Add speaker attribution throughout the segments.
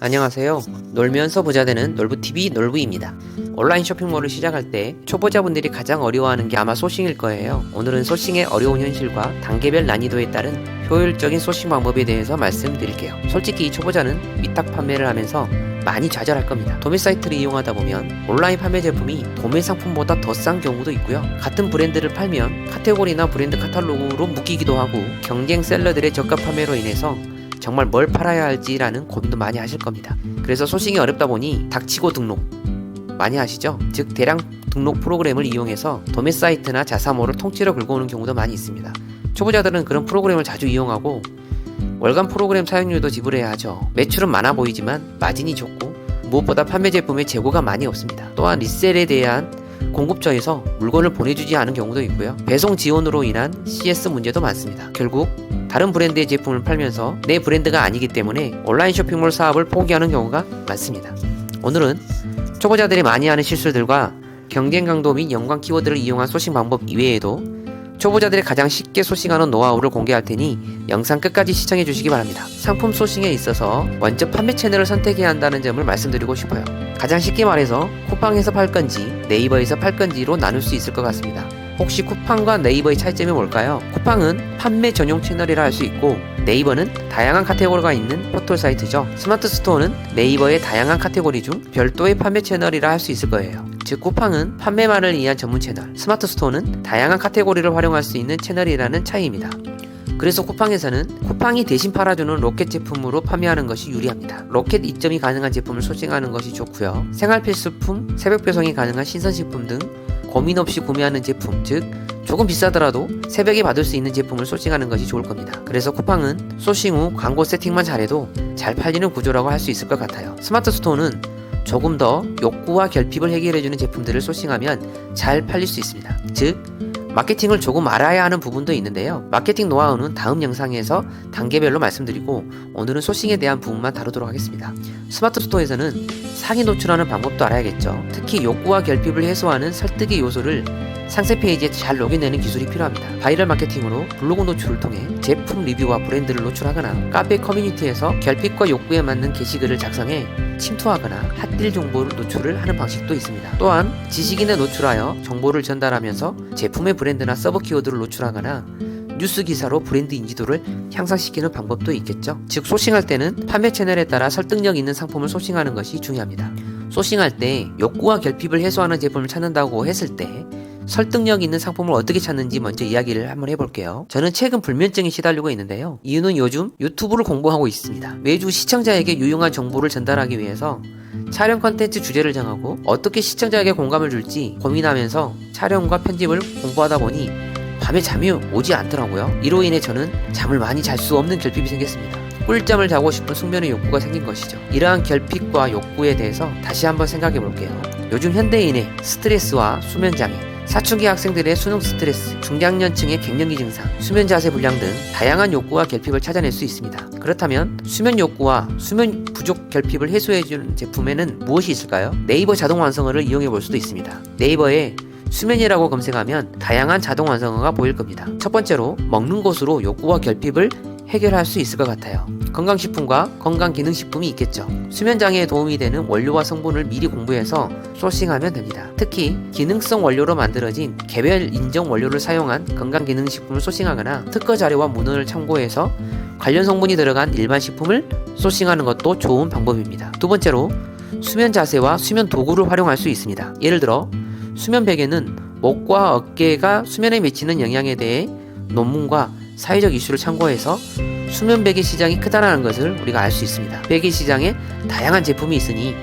Speaker 1: 안녕하세요. 놀면서 부자 되는 놀부TV 놀부입니다. 온라인 쇼핑몰을 시작할 때 초보자분들이 가장 어려워하는 게 아마 소싱일 거예요. 오늘은 소싱의 어려운 현실과 단계별 난이도에 따른 효율적인 소싱 방법에 대해서 말씀드릴게요. 솔직히 초보자는 위탁 판매를 하면서 많이 좌절할 겁니다. 도매 사이트를 이용하다 보면 온라인 판매 제품이 도매 상품보다 더 싼 경우도 있고요. 같은 브랜드를 팔면 카테고리나 브랜드 카탈로그로 묶이기도 하고 경쟁 셀러들의 저가 판매로 인해서 정말 뭘 팔아야 할지라는 고민도 많이 하실 겁니다. 그래서 소싱이 어렵다 보니 닥치고 등록 많이 하시죠? 즉 대량 등록 프로그램을 이용해서 도매 사이트나 자사몰을 통째로 긁어 오는 경우도 많이 있습니다. 초보자들은 그런 프로그램을 자주 이용하고 월간 프로그램 사용료도 지불해야 하죠. 매출은 많아 보이지만 마진이 적고 무엇보다 판매 제품의 재고가 많이 없습니다. 또한 리셀에 대한 공급처에서 물건을 보내주지 않은 경우도 있고요. 배송 지원으로 인한 CS 문제도 많습니다. 결국 다른 브랜드의 제품을 팔면서 내 브랜드가 아니기 때문에 온라인 쇼핑몰 사업을 포기하는 경우가 많습니다. 오늘은 초보자들이 많이 하는 실수들과 경쟁 강도 및 연관 키워드를 이용한 소싱 방법 이외에도 초보자들이 가장 쉽게 소싱하는 노하우를 공개할 테니 영상 끝까지 시청해 주시기 바랍니다. 상품 소싱에 있어서 먼저 판매 채널을 선택해야 한다는 점을 말씀드리고 싶어요. 가장 쉽게 말해서 쿠팡에서 팔 건지 네이버에서 팔 건지로 나눌 수 있을 것 같습니다. 혹시 쿠팡과 네이버의 차이점이 뭘까요? 쿠팡은 판매 전용 채널이라 할 수 있고 네이버는 다양한 카테고리가 있는 포털 사이트죠. 스마트 스토어는 네이버의 다양한 카테고리 중 별도의 판매 채널이라 할 수 있을 거예요. 즉 쿠팡은 판매만을 위한 전문 채널, 스마트 스토어는 다양한 카테고리를 활용할 수 있는 채널이라는 차이입니다. 그래서 쿠팡에서는 쿠팡이 대신 팔아주는 로켓 제품으로 판매하는 것이 유리합니다. 로켓 입점이 가능한 제품을 소싱하는 것이 좋고요. 생활 필수품, 새벽 배송이 가능한 신선식품 등 고민 없이 구매하는 제품, 즉 조금 비싸더라도 새벽에 받을 수 있는 제품을 소싱하는 것이 좋을 겁니다. 그래서 쿠팡은 소싱 후 광고 세팅만 잘해도 잘 팔리는 구조라고 할 수 있을 것 같아요. 스마트 스토어는 조금 더 욕구와 결핍을 해결해주는 제품들을 소싱하면 잘 팔릴 수 있습니다. 즉 마케팅을 조금 알아야 하는 부분도 있는데요. 마케팅 노하우는 다음 영상에서 단계별로 말씀드리고 오늘은 소싱에 대한 부분만 다루도록 하겠습니다. 스마트 스토어에서는 상위 노출하는 방법도 알아야겠죠. 특히 욕구와 결핍을 해소하는 설득의 요소를 상세 페이지에 잘 녹여내는 기술이 필요합니다. 바이럴 마케팅으로 블로그 노출을 통해 제품 리뷰와 브랜드를 노출하거나 카페 커뮤니티에서 결핍과 욕구에 맞는 게시글을 작성해 침투하거나 핫딜 정보를 노출을 하는 방식도 있습니다. 또한 지식인에 노출하여 정보를 전달하면서 제품의 브랜드나 서브 키워드를 노출하거나 뉴스 기사로 브랜드 인지도를 향상시키는 방법도 있겠죠. 즉 소싱할 때는 판매 채널에 따라 설득력 있는 상품을 소싱하는 것이 중요합니다. 소싱할 때 욕구와 결핍을 해소하는 제품을 찾는다고 했을 때 설득력 있는 상품을 어떻게 찾는지 먼저 이야기를 한번 해볼게요. 저는 최근 불면증에 시달리고 있는데요. 이유는 요즘 유튜브를 공부하고 있습니다. 매주 시청자에게 유용한 정보를 전달하기 위해서 촬영 컨텐츠 주제를 정하고 어떻게 시청자에게 공감을 줄지 고민하면서 촬영과 편집을 공부하다 보니 밤에 잠이 오지 않더라고요. 이로 인해 저는 잠을 많이 잘 수 없는 결핍이 생겼습니다. 꿀잠을 자고 싶은 숙면의 욕구가 생긴 것이죠. 이러한 결핍과 욕구에 대해서 다시 한번 생각해 볼게요. 요즘 현대인의 스트레스와 수면장애, 사춘기 학생들의 수능 스트레스, 중장년층의 갱년기 증상, 수면 자세 불량 등 다양한 욕구와 결핍을 찾아낼 수 있습니다. 그렇다면 수면 욕구와 수면 부족 결핍을 해소해주는 제품에는 무엇이 있을까요? 네이버 자동 완성어를 이용해 볼 수도 있습니다. 네이버에 수면이라고 검색하면 다양한 자동 완성어가 보일 겁니다. 첫 번째로 먹는 것으로 욕구와 결핍을 해결할 수 있을 것 같아요. 건강식품과 건강기능식품이 있겠죠. 수면장애에 도움이 되는 원료와 성분을 미리 공부해서 소싱하면 됩니다. 특히 기능성 원료로 만들어진 개별 인정 원료를 사용한 건강기능식품을 소싱하거나 특허 자료와 문헌을 참고해서 관련 성분이 들어간 일반 식품을 소싱하는 것도 좋은 방법입니다. 두 번째로 수면 자세와 수면 도구를 활용할 수 있습니다. 예를 들어 수면 베개는 목과 어깨가 수면에 미치는 영향에 대해 논문과 사회적 이슈를 참고해서 수면 베개 시장이 크다는 것을 우리가 알 수 있습니다. 베개 시장에 다양한 제품이 있으니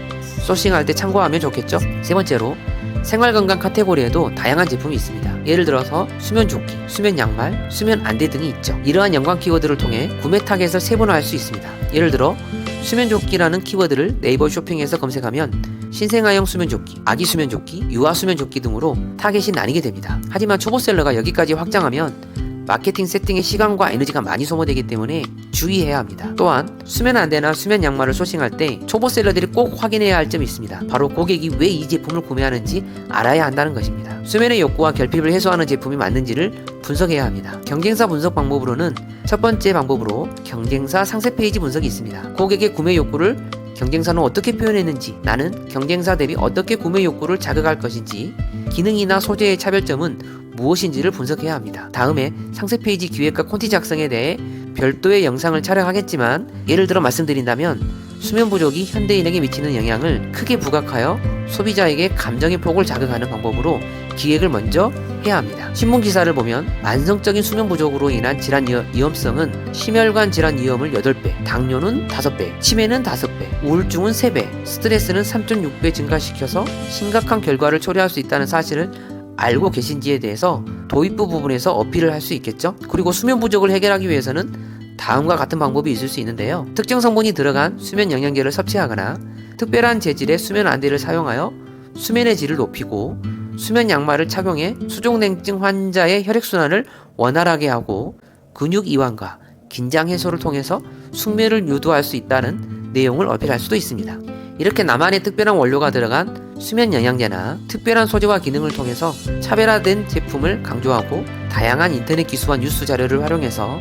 Speaker 1: 소싱할 때 참고하면 좋겠죠. 세 번째로 생활건강 카테고리에도 다양한 제품이 있습니다. 예를 들어서 수면 조끼, 수면 양말, 수면 안대 등이 있죠. 이러한 연관 키워드를 통해 구매 타겟을 세분화할 수 있습니다. 예를 들어 수면 조끼라는 키워드를 네이버 쇼핑에서 검색하면 신생아용 수면 조끼, 아기 수면 조끼, 유아 수면 조끼 등으로 타겟이 나뉘게 됩니다. 하지만 초보셀러가 여기까지 확장하면 마케팅 세팅에 시간과 에너지가 많이 소모되기 때문에 주의해야 합니다. 또한 수면 안대나 수면 양말을 소싱할 때 초보셀러들이 꼭 확인해야 할 점이 있습니다. 바로 고객이 왜 이 제품을 구매하는지 알아야 한다는 것입니다. 수면의 욕구와 결핍을 해소하는 제품이 맞는지를 분석해야 합니다. 경쟁사 분석 방법으로는 첫 번째 방법으로 경쟁사 상세 페이지 분석이 있습니다. 고객의 구매 욕구를 경쟁사는 어떻게 표현했는지, 나는 경쟁사 대비 어떻게 구매 욕구를 자극할 것인지, 기능이나 소재의 차별점은 무엇인지를 분석해야 합니다. 다음에 상세 페이지 기획과 콘티 작성에 대해 별도의 영상을 촬영하겠지만, 예를 들어 말씀드린다면 수면 부족이 현대인에게 미치는 영향을 크게 부각하여 소비자에게 감정의 폭을 자극하는 방법으로 기획을 먼저 해야 합니다. 신문 기사를 보면 만성적인 수면 부족으로 인한 질환 위험성은 심혈관 질환 위험을 8배, 당뇨는 5배, 치매는 5배, 우울증은 3배, 스트레스는 3.6배 증가시켜서 심각한 결과를 초래할 수 있다는 사실을 알고 계신지에 대해서 도입부 부분에서 어필을 할 수 있겠죠. 그리고 수면 부족을 해결하기 위해서는 다음과 같은 방법이 있을 수 있는데요. 특정 성분이 들어간 수면 영양제를 섭취하거나 특별한 재질의 수면 안대를 사용하여 수면의 질을 높이고 수면 양말을 착용해 수족냉증 환자의 혈액순환을 원활하게 하고 근육 이완과 긴장 해소를 통해서 숙면을 유도할 수 있다는 내용을 어필할 수도 있습니다. 이렇게 나만의 특별한 원료가 들어간 수면 영양제나 특별한 소재와 기능을 통해서 차별화된 제품을 강조하고 다양한 인터넷 기수와 뉴스 자료를 활용해서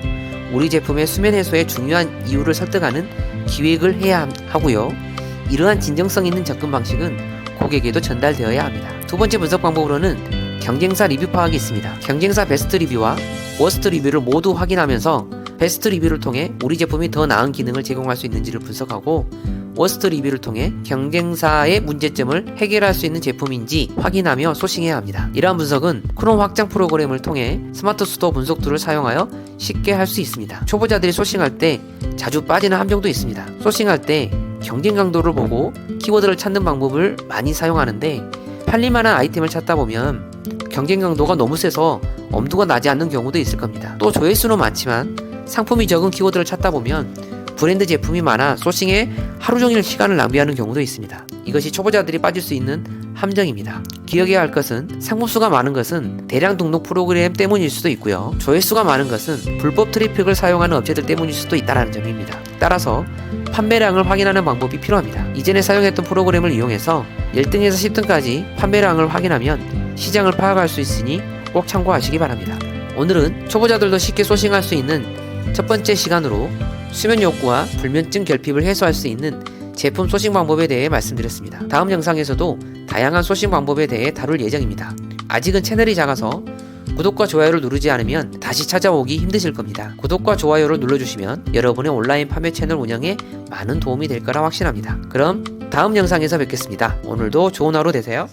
Speaker 1: 우리 제품의 수면 해소에 중요한 이유를 설득하는 기획을 해야 하고요. 이러한 진정성 있는 접근 방식은 고객에게도 전달되어야 합니다. 두 번째 분석 방법으로는 경쟁사 리뷰 파악이 있습니다. 경쟁사 베스트 리뷰와 워스트 리뷰를 모두 확인하면서 베스트 리뷰를 통해 우리 제품이 더 나은 기능을 제공할 수 있는지를 분석하고 워스트 리뷰를 통해 경쟁사의 문제점을 해결할 수 있는 제품인지 확인하며 소싱해야 합니다. 이러한 분석은 크롬 확장 프로그램을 통해 스마트 스토어 분석 툴을 사용하여 쉽게 할 수 있습니다. 초보자들이 소싱할 때 자주 빠지는 함정도 있습니다. 소싱할 때 경쟁 강도를 보고 키워드를 찾는 방법을 많이 사용하는데 팔릴만한 아이템을 찾다 보면 경쟁 강도가 너무 세서 엄두가 나지 않는 경우도 있을 겁니다. 또 조회수는 많지만 상품이 적은 키워드를 찾다 보면 브랜드 제품이 많아 소싱에 하루 종일 시간을 낭비하는 경우도 있습니다. 이것이 초보자들이 빠질 수 있는 함정입니다. 기억해야 할 것은 상품수가 많은 것은 대량 등록 프로그램 때문일 수도 있고요. 조회수가 많은 것은 불법 트래픽을 사용하는 업체들 때문일 수도 있다는 점입니다. 따라서 판매량을 확인하는 방법이 필요합니다. 이전에 사용했던 프로그램을 이용해서 1등에서 10등까지 판매량을 확인하면 시장을 파악할 수 있으니 꼭 참고하시기 바랍니다. 오늘은 초보자들도 쉽게 소싱할 수 있는 첫 번째 시간으로 수면 욕구와 불면증 결핍을 해소할 수 있는 제품 소싱 방법에 대해 말씀드렸습니다. 다음 영상에서도 다양한 소싱 방법에 대해 다룰 예정입니다. 아직은 채널이 작아서 구독과 좋아요를 누르지 않으면 다시 찾아오기 힘드실 겁니다. 구독과 좋아요를 눌러주시면 여러분의 온라인 판매 채널 운영에 많은 도움이 될 거라 확신합니다. 그럼 다음 영상에서 뵙겠습니다. 오늘도 좋은 하루 되세요.